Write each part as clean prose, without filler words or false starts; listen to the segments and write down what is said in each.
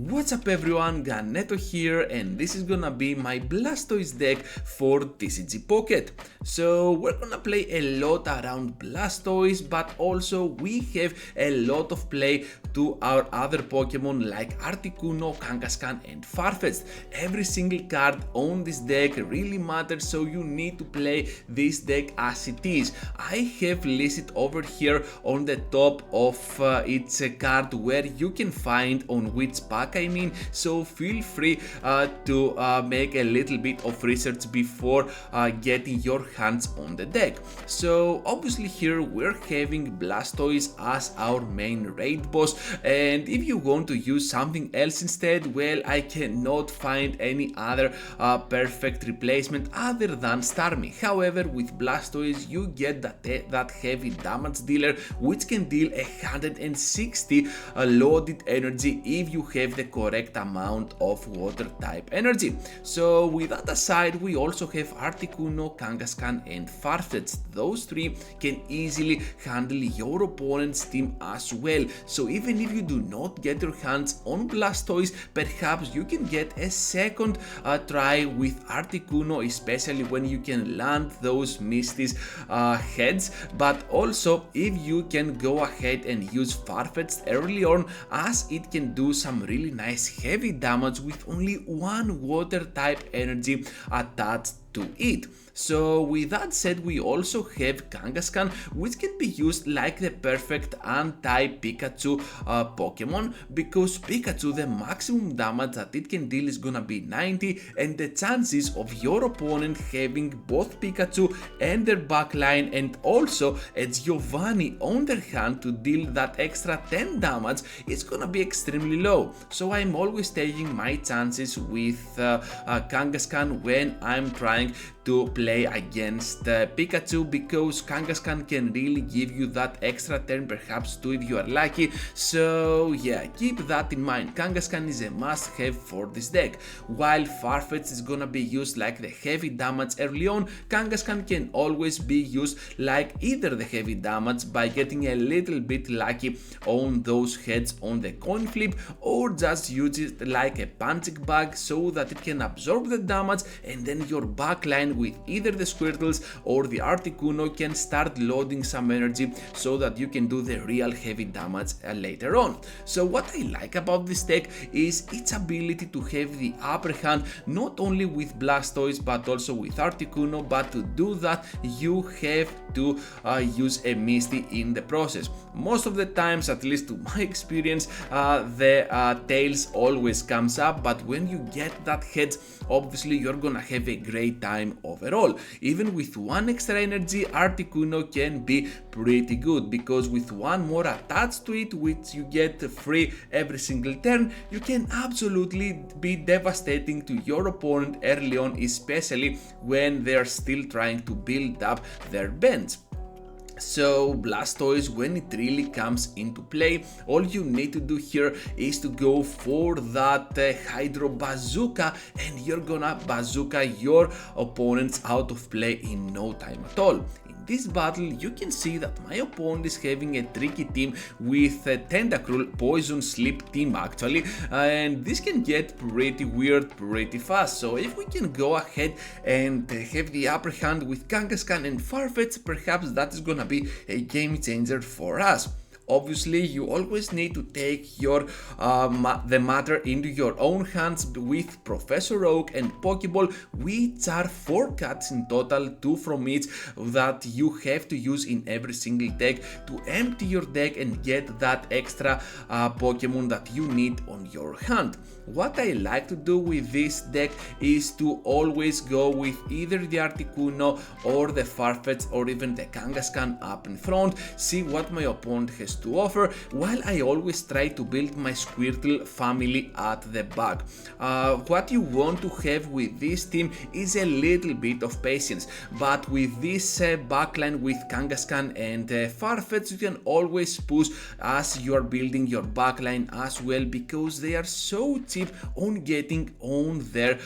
What's up everyone, Ganeto here, and this is gonna be my Blastoise deck for TCG Pocket. So we're gonna play a lot around Blastoise, but also we have a lot of play to our other Pokemon like Articuno, Kangaskhan and Farfetch'd. Every single card on this deck really matters, so you need to play this deck as it is. I have listed over here on the top of its card where you can find on which pack I mean, so feel free to make a little bit of research before getting your hands on the deck. So obviously here we're having Blastoise as our main raid boss, and if you want to use something else instead, well, I cannot find any other perfect replacement other than Starmie. However, with Blastoise you get that heavy damage dealer which can deal 160 loaded energy if you have the correct amount of water type energy. So with that aside, we also have Articuno, Kangaskhan and Farfetch'd. Those three can easily handle your opponent's team as well. So even if you do not get your hands on Blastoise, perhaps you can get a second try with Articuno, especially when you can land those Misty's heads. But also if you can go ahead and use Farfetch'd early on, as it can do some really nice heavy damage with only one water type energy attached to it. So with that said, we also have Kangaskhan, which can be used like the perfect anti-Pikachu Pokemon, because Pikachu, the maximum damage that it can deal is gonna be 90, and the chances of your opponent having both Pikachu and their backline and also a Giovanni on their hand to deal that extra 10 damage is gonna be extremely low. So I'm always taking my chances with Kangaskhan when I'm trying to play against Pikachu, because Kangaskhan can really give you that extra turn, perhaps two if you are lucky. So yeah, keep that in mind. Kangaskhan is a must have for this deck. While Farfetch'd is gonna be used like the heavy damage early on, Kangaskhan can always be used like either the heavy damage by getting a little bit lucky on those heads on the coin flip, or just use it like a punching bag so that it can absorb the damage, and then your backline with either the Squirtles or the Articuno can start loading some energy so that you can do the real heavy damage later on. So what I like about this deck is its ability to have the upper hand not only with Blastoise but also with Articuno, but to do that you have to use a Misty in the process. Most of the times, at least to my experience, the tails always comes up, but when you get that head, obviously you're gonna have a great time overall. Even with one extra energy, Articuno can be pretty good, because with one more attached to it, which you get free every single turn, you can absolutely be devastating to your opponent early on, especially when they're still trying to build up their bench. So Blastoise, when it really comes into play, all you need to do here is to go for that Hydro Bazooka, and you're gonna bazooka your opponents out of play in no time at all. This battle, you can see that my opponent is having a tricky team with a Tentacruel Poison Sleep team actually, and this can get pretty weird pretty fast. So if we can go ahead and have the upper hand with Kangaskhan and Farfetch'd, perhaps that is gonna be a game changer for us. Obviously, you always need to take your the matter into your own hands with Professor Oak and Pokeball, which are 4 cards in total, 2 from each, that you have to use in every single deck to empty your deck and get that extra Pokemon that you need on your hand. What I like to do with this deck is to always go with either the Articuno or the Farfetch'd or even the Kangaskhan up in front, see what my opponent has to offer, while I always try to build my Squirtle family at the back. What you want to have with this team is a little bit of patience, but with this backline with Kangaskhan and Farfetch'd, you can always push as you are building your backline as well, because they are so cheap on getting on their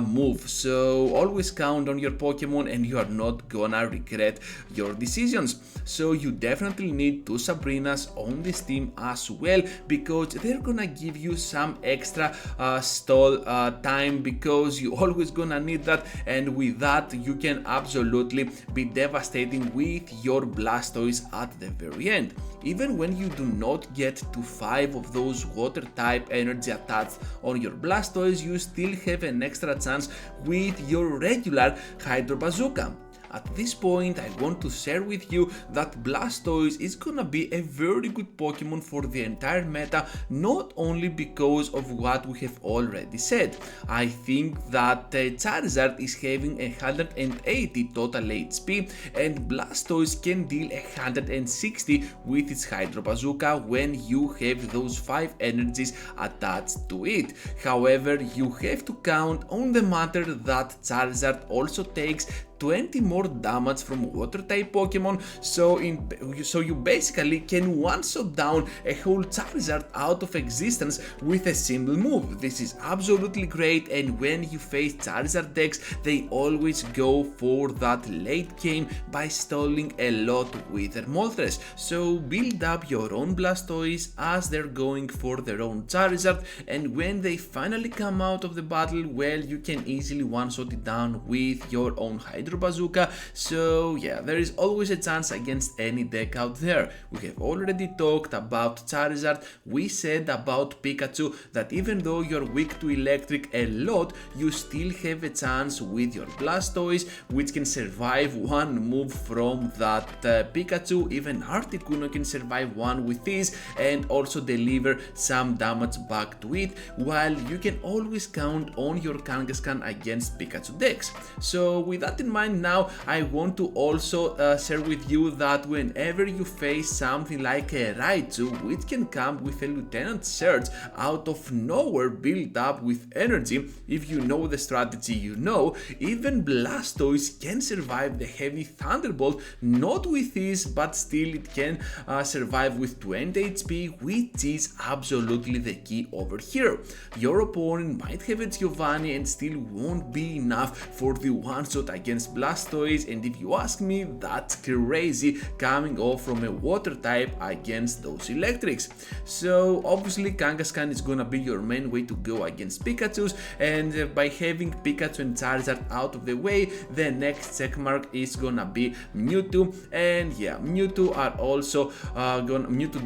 move. So always count on your Pokemon and you are not gonna regret your decisions. So you definitely need 2 Sabrina, menas on this team as well, because they're gonna give you some extra stall time, because you always gonna need that, and with that you can absolutely be devastating with your Blastoise at the very end. Even when you do not get to 5 of those water type energy attached on your Blastoise, you still have an extra chance with your regular Hydro Bazooka. At this point, I want to share with you that Blastoise is gonna be a very good Pokemon for the entire meta, not only because of what we have already said. I think that Charizard is having 180 total HP, and Blastoise can deal 160 with its Hydro Bazooka when you have those 5 energies attached to it. However, you have to count on the matter that Charizard also takes 20 more damage from water type Pokemon, so you basically can one-shot down a whole Charizard out of existence with a single move. This is absolutely great, and when you face Charizard decks, they always go for that late game by stalling a lot with their Moltres. So build up your own Blastoise as they're going for their own Charizard, and when they finally come out of the battle, well, you can easily one-shot it down with your own Hydro Bazooka. So yeah, there is always a chance against any deck out there. We have already talked about Charizard. We said about Pikachu that even though you're weak to electric a lot, you still have a chance with your Blastoise, which can survive one move from that Pikachu. Even Articuno can survive one with ease and also deliver some damage back to it, while you can always count on your Kangaskhan against Pikachu decks. So with that in mind, now I want to also share with you that whenever you face something like a Raichu, which can come with a Lieutenant Surge out of nowhere built up with energy, if you know the strategy, you know, even Blastoise can survive the heavy Thunderbolt, not with ease, but still it can survive with 20 HP, which is absolutely the key over here. Your opponent might have a Giovanni and still won't be enough for the one shot against Blastoise, and if you ask me, that's crazy coming off from a water type against those electrics. So obviously Kangaskhan is gonna be your main way to go against Pikachus, and by having Pikachu and Charizard out of the way, the next checkmark is gonna be Mewtwo, and yeah, Mewtwo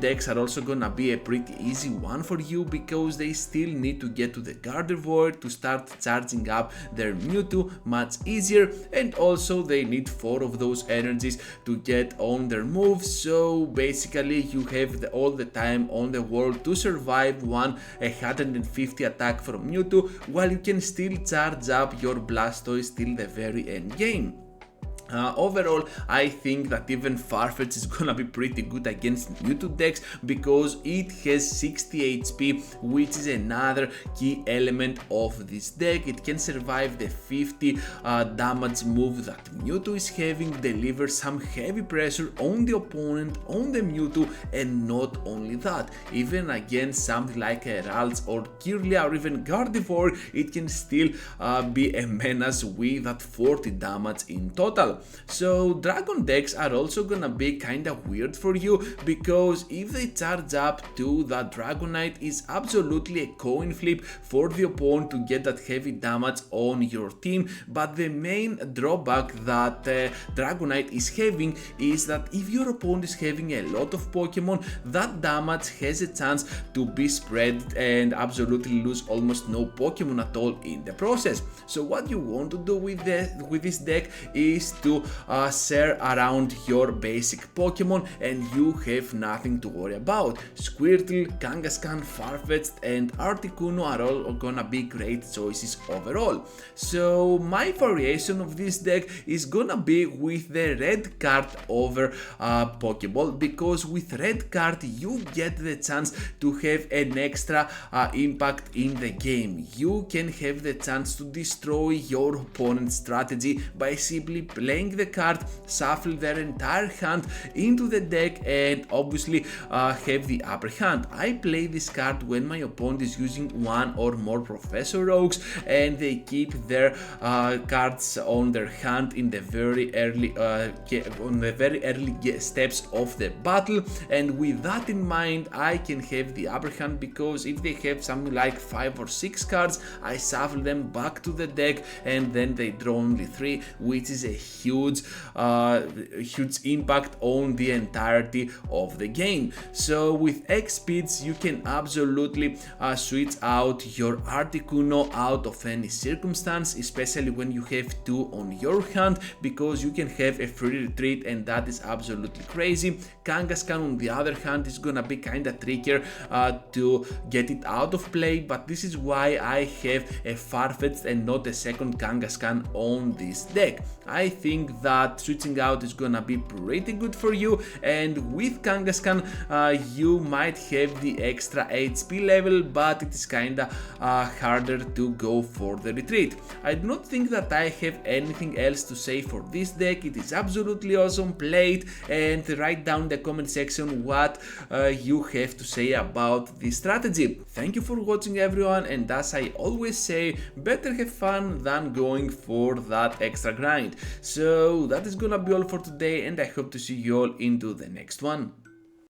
decks are also gonna be a pretty easy one for you, because they still need to get to the Gardevoir to start charging up their Mewtwo much easier, and also they need 4 of those energies to get on their moves. So basically you have all the time on the world to survive 150 attack from Mewtwo, while you can still charge up your Blastoise till the very end game. Overall, I think that even Farfetch'd is gonna be pretty good against Mewtwo decks, because it has 60 HP, which is another key element of this deck. It can survive the 50 damage move that Mewtwo is having, deliver some heavy pressure on the opponent, on the Mewtwo, and not only that, even against something like a Ralts or Kirlia or even Gardevoir, it can still be a menace with that 40 damage in total. So Dragon decks are also gonna be kinda weird for you, because if they charge up to that Dragonite, it's absolutely a coin flip for the opponent to get that heavy damage on your team. But the main drawback that Dragonite is having is that if your opponent is having a lot of Pokemon, that damage has a chance to be spread and absolutely lose almost no Pokemon at all in the process. So what you want to do with this deck is to share around your basic Pokemon, and you have nothing to worry about. Squirtle, Kangaskhan, Farfetch'd, and Articuno are all gonna be great choices overall. So my variation of this deck is gonna be with the red card over Pokeball, because with red card you get the chance to have an extra impact in the game. You can have the chance to destroy your opponent's strategy by simply playing playing the card, shuffle their entire hand into the deck, and obviously have the upper hand. I play this card when my opponent is using one or more Professor Rogues and they keep their cards on their hand in the very early steps of the battle, and with that in mind I can have the upper hand, because if they have something like 5 or 6 cards, I shuffle them back to the deck and then they draw only 3, which is a huge impact on the entirety of the game. So with X speeds you can absolutely switch out your Articuno out of any circumstance, especially when you have 2 on your hand, because you can have a free retreat, and that is absolutely crazy. Kangaskhan on the other hand is gonna be kinda trickier to get it out of play, but this is why I have a Farfetch'd and not a second Kangaskhan on this deck. I think that switching out is gonna be pretty good for you, and with Kangaskhan you might have the extra HP level, but it is kinda harder to go for the retreat. I do not think that I have anything else to say for this deck. It is absolutely awesome. Play it and write down in the comment section what you have to say about this strategy. Thank you for watching everyone, and as I always say, better have fun than going for that extra grind. So that is gonna be all for today, and I hope to see you all into the next one.